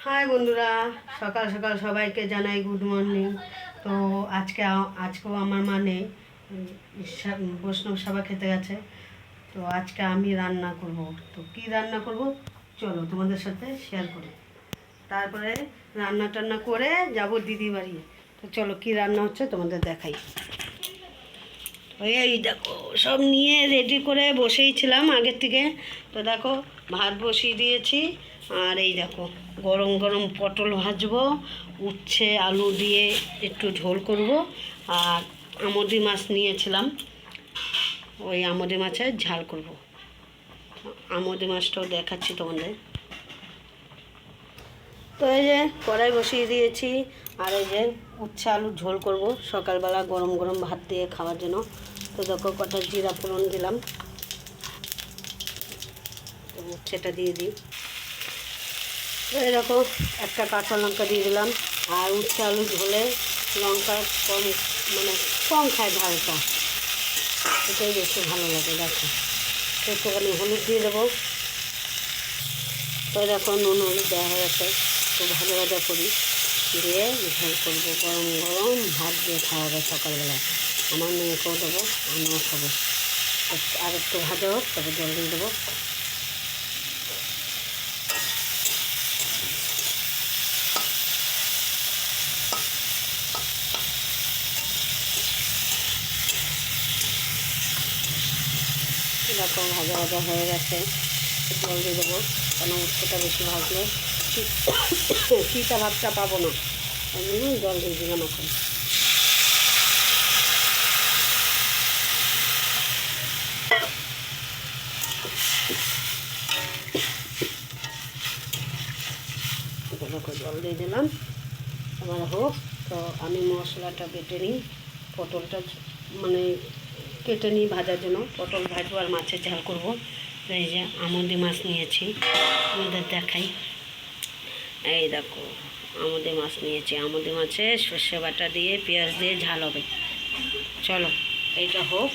High বন্ধুরা, সকাল সকাল সবাইকে জানাই গুড মর্নিং। তো আজকেও আমার মা নেই, বৈষ্ণব সভা খেতে গেছে। তো আজকে আমি রান্না করব। তো কি রান্না করব চলো তোমাদের সাথে শেয়ার করি। তারপরে রান্না টান্না করে যাব দিদি বাড়ি। তো চলো কি রান্না হচ্ছে তোমাদের দেখাই। এই দেখো সব নিয়ে রেডি করে বসেই ছিলাম আগের থেকে। তো দেখো ভাত বসিয়ে দিয়েছি, আর এই দেখো গরম গরম পটল ভাজবো, উচ্ছে আলু দিয়ে একটু ঝোল করব, আর আমুদি মাছ নিয়েছিলাম, ওই আমুদি মাছের ঝাল করব। আমুদি মাছটাও দেখাচ্ছি তোমাদের। তো এই যে কড়াই বসিয়ে দিয়েছি, আর এই যে উচ্ছে আলুর ঝোল করব সকালবেলা গরম গরম ভাত দিয়ে খাওয়ার জন্য। তো দেখো কটা জিরা ফোড়ন দিলাম, তো উচ্ছেটা দিয়ে দিই। তো এরকম একটা কাঁচা লঙ্কা দিয়ে দিলাম, আর উচ্ছে আলু ঝোলে লঙ্কা কম, মানে কম খায় ঝালটা, এটাই বেশি ভালো লাগে। দেখো একটুখানি হলুদ দিয়ে দেবো। তো দেখো নুন হলুদ দেওয়া হয়ে গেছে, তো ভাজা ভাজা করি, দিয়ে ঝোল করবো। গরম গরম ভাত দিয়ে খাওয়াবো সকালবেলা, আমার মেয়েকেও দেবো, আমিও খাবো। আর একটু ভাজা হোক, তবে জল দিয়ে দেবো। এরকম ভাজা ভাজা হয়ে গেছে, জল দিয়ে দেবো, কেন উচ্ছেটা বেশি ভাজলে চিটা ভাতটা পাবো না, ওই জন্য জল দিয়ে দিলাম। এখন জল দিয়ে দিলাম, এবার হোক। তো আমি মশলাটা বেটে নিই, পটলটা মানে কেটে নিই ভাজার জন্য। পটল ভাজবো আর মাছের ঝাল করবো। এই যে আমুদি মাছ নিয়েছি, আমাদের দেখাই। এই দেখো আমুদি মাছ নিয়েছি, আমুদি মাছে সর্ষে বাটা দিয়ে পেঁয়াজ দিয়ে ঝাল হবে। চলো এইটা হোক,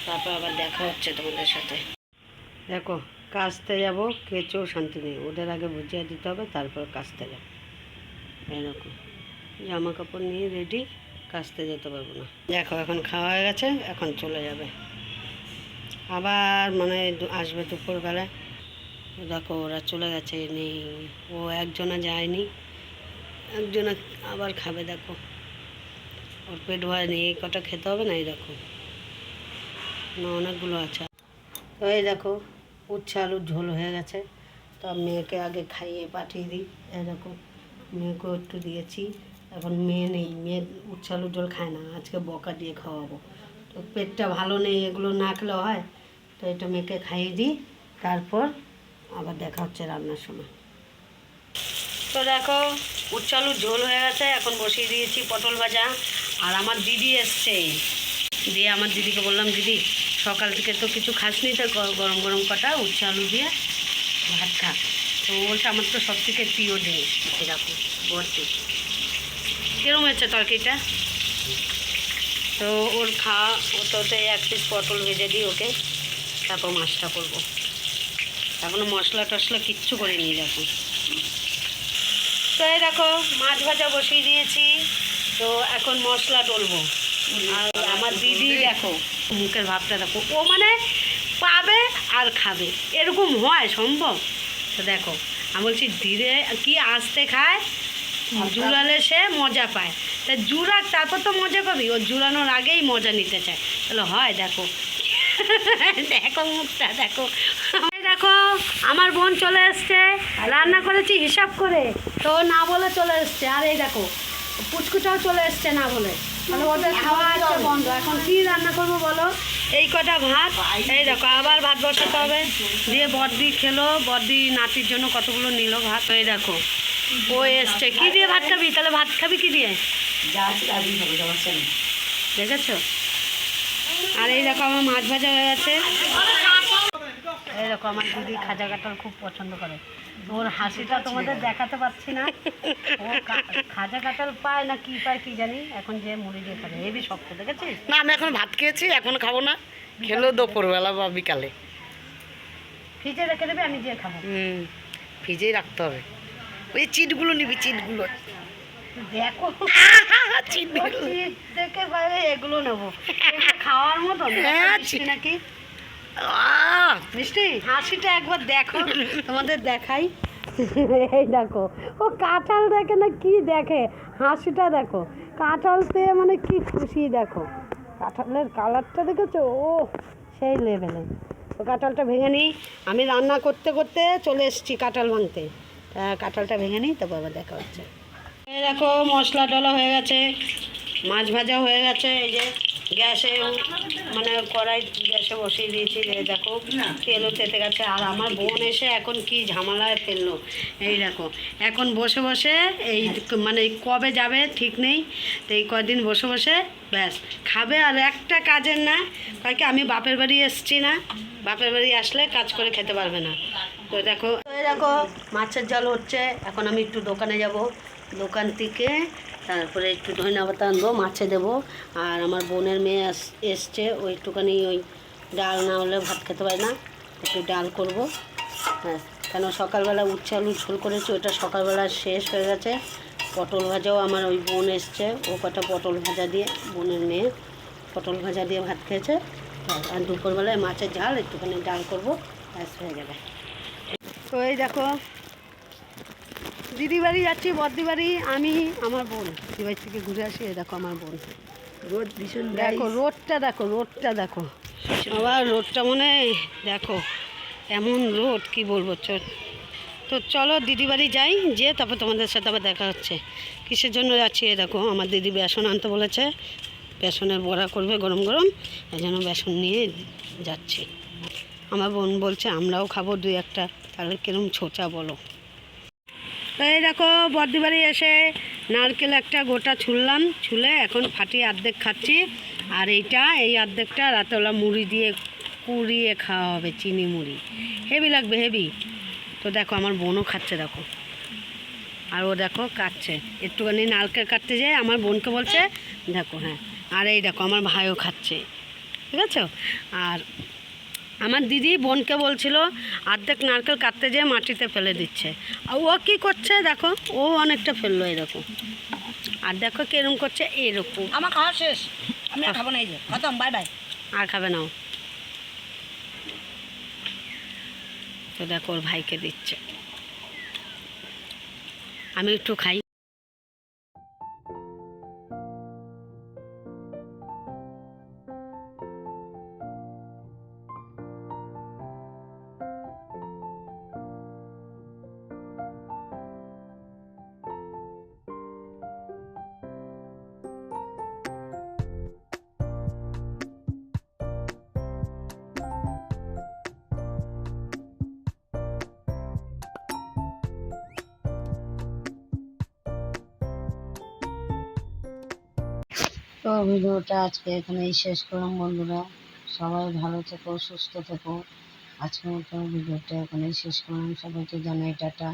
তারপর আবার দেখা হচ্ছে তোমাদের সাথে। দেখো কাচতে যাবো, কেচেও শান্তি নেই, ওদের আগে বুঝিয়ে দিতে হবে, তারপর কাচতে যাবো। এরকম জামা কাপড় নিয়ে রেডি, কাচতে যেতে পারবো না। দেখো এখন খাওয়া হয়ে গেছে, এখন চলে যাবে আবার, মানে আসবে দুপুরবেলায়। দেখো ওরা চলে গেছে, নেই, ও একজনা যায়নি, একজনা আবার খাবে। দেখো ওর পেট ভরেনি, এই কটা খেতে হবে না। এই দেখো না, অনেকগুলো আছে। তো এই দেখো উচ্ছে আলুর ঝোল হয়ে গেছে, তো মেয়েকে আগে খাইয়ে পাঠিয়ে দিই। এই দেখো মেয়েকেও একটু দিয়েছি। এখন মেয়ে নেই, মেয়ে উচ্ছে আলুর ঝোল খায় না, আজকে বকা দিয়ে খাওয়াবো। তো পেটটা ভালো নেই, এগুলো না খেলে হয়। তো এটা মেয়েকে খাইয়ে দিই, তারপর আবার দেখা হচ্ছে রান্নার সময়। তো দেখো উচ্ছে আলুর ঝোল হয়ে গেছে, এখন বসিয়ে দিয়েছি পটল ভাজা। আর আমার দিদি এসছে, দিয়ে আমার দিদিকে বললাম, দিদি সকাল থেকে তো কিছু খাসনি, তো গরম গরম কটা উচ্ছে আলু দিয়ে ভাত খা। তো বলছে আমার তো সব থেকে প্রিয় জিনিস। এরকম ভর্তি কীরকম হচ্ছে তরকারিটা। তো ওর খাওয়া ওতে এক পিস পটল ভেজে দিই ওকে, তারপর মাছটা করবো। এখনও মশলা টশলা কিচ্ছু করিনি। দেখো তো এই দেখো মাছ ভাজা বসিয়ে দিয়েছি, তো এখন মশলা ডলবো। আর আমার দিদি দেখো মুখের ভাবটা দেখো, ও মানে পাবে আর খাবে, এরকম হয় সম্ভব? তো দেখো আমি বলছি ধীরে কি আস্তে খায়, জুড়ালে সে মজা পায়। তা জুড়াক তারপর তো মজা পাবি, ও জুড়ানোর আগেই মজা নিতে চায়, তাহলে হয়? দেখো দেখো মুখটা দেখো। দেখো আমার বোন চলে এসছে, রান্না করেছি হিসাব করে, তো না বলে চলে এসছে। আর এই দেখো পুচকুটাও চলে এসছে না বলে, তাহলে ওদের খাওয়া আছে বন্ধ। এখন কি রান্না করবো বলো? এই কটা ভাত, এই দেখো আবার ভাত বসাতে হবে। দিয়ে বড়দি খেলো, বড়দি নাতির জন্য কতগুলো নিল ভাত। এই দেখো ও এসছে, কি দিয়ে ভাত খাবি? তাহলে ভাত খাবি কি দিয়ে? দেখেছো? আর এই দেখো আমার মাছ ভাজা হয়ে গেছে। এই দেখো আমার দিদি খাজা কাঁঠাল খুব পছন্দ করে, ওর হাসিটা তোমাদের দেখাতে পারছি না। ও খাজা কাঁঠাল পায় না কি পায় কি জানি, এখন যে মুড়ি দিয়ে খাবে, হেবি শক্ত, দেখেছিস? না আমি এখন ভাত খেয়েছি, এখন খাবো না, খেলো দুপুরবেলা বা বিকালে। ফ্রিজে রেখে দেবে, আমি দিয়ে খাবো। ফ্রিজেই রাখতে হবে। ওই চিটগুলো নিবি, চিটগুলো। দেখো চিটগুলো। চিট দেখে বাইরে এগুলো নেবো, এগুলো খাওয়ার মতন হ্যাঁ, মিষ্টি নাকি আহ! মিষ্টি? হাসিটা একবার দেখো, তোমাদের দেখাই। এই দেখো, ও কাঁঠাল দেখে না কি দেখে, হাসিটা দেখো, কাঁঠাল পেয়ে মানে কি খুশি দেখো, কাঁঠালের কালারটা দেখেছো, ও সেই লেভেলে। তো কাঁঠালটা ভেঙে নিই, আমি রান্না করতে করতে চলে এসেছি কাঁঠাল ভাঙতে। কাঁঠালটা ভেঙে নিই, তারপর আবার দেখা হচ্ছে। এই দেখো মশলা টলা হয়ে গেছে, মাছ ভাজা হয়ে গেছে, এই যে গ্যাসে মানে কড়াই গ্যাসে বসিয়ে দিয়েছি, এই দেখো তেলও তেতে গেছে। আর আমার বোন এসে এখন কি ঝামেলায় ফেললো, এই দেখো এখন বসে বসে এই মানে কবে যাবে ঠিক নেই, তো এই কদিন বসে বসে ব্যাস খাবে, আর একটা কাজের না, কারণ কি আমি বাপের বাড়ি এসছি না, বাপের বাড়ি আসলে কাজ করে খেতে পারবে না। তো দেখো, এই দেখো মাছের ঝাল হচ্ছে, এখন আমি একটু দোকানে যাব, দোকান থেকে তারপরে একটু ধনিয়া পাতা আনবো, মাছে দেবো। আর আমার বোনের মেয়ে এসছে, ওই একটুখানি ওই ডাল না হলে ভাত খেতে পারে না, একটু ডাল করব। হ্যাঁ, কেন সকালবেলা উচ্ছে আলু ঝোল করেছি, ওটা সকালবেলা শেষ হয়ে গেছে। পটল ভাজাও আমার ওই বোন এসছে, ও কটা পটল ভাজা দিয়ে, বোনের মেয়ে পটল ভাজা দিয়ে ভাত খেয়েছে। আর দুপুরবেলায় মাছের ঝাল একটুখানি ডাল করব, ব্যাস হয়ে যাবে। তো এই দেখো দিদি বাড়ি যাচ্ছি, বদ্দি বাড়ি, আমি আমার বোন দিদি বাড়ি থেকে ঘুরে আসি। এই দেখো আমার বোন, রোদ ভীষণ দেখো রোদটা দেখো, রোদটা দেখো, আবার রোদটা মনে দেখো এমন রোদ কি বলবো। তো চলো দিদি বাড়ি যাই, যে তারপর তোমাদের সাথে আবার দেখা হচ্ছে। কিসের জন্য যাচ্ছি, এই দেখো আমার দিদি বেসন আনতে বলেছে, বেসনের বড়া করবে গরম গরম, এই জন্য বেসন নিয়ে যাচ্ছি। আমার বোন বলছে আমরাও খাবো দুই একটা, তাহলে কিরম ছোচা বলো। তো এই দেখো বদ্দি বাড়ি এসে নারকেল একটা গোটা ছুললাম, ছুলে এখন ফাটিয়ে অর্ধেক খাচ্ছি। আর এই অর্ধেকটা রাতেবেলা মুড়ি দিয়ে কুড়িয়ে খাওয়া হবে, চিনি মুড়ি, হেভি লাগবে হেভি। তো দেখো আমার বোনও খাচ্ছে দেখো, আর ও দেখো কাটছে, একটুখানি নারকেল কাটতে যায় আমার বোনকে বলছে দেখো। হ্যাঁ, আর এই দেখো আমার ভাইও খাচ্ছে, ঠিক আছে। আর আমার দিদি বোনকে বলছিল অর্ধেক নারকেল কাটতে যেয়ে মাটিতে ফেলে দিচ্ছে, আর ও কী করছে দেখো, ও অনেকটা ফেললো এরকম, আর দেখো কিরকম করছে এরকম। আমার খাওয়া শেষ, আমি আর খাবো না, এই যে খতম, বাই বাই। আর খাবে নাও। তো দেখো ওর ভাইকে দিচ্ছে, আমি একটু খাই। তো ভিডিওটা আজকে এখানেই শেষ করলাম বন্ধুরা, সবাই ভালো থেকো, সুস্থ থেকো। আজকের মতো ভিডিওটা এখানেই শেষ করলাম, সবাইকে জানাই টাটা।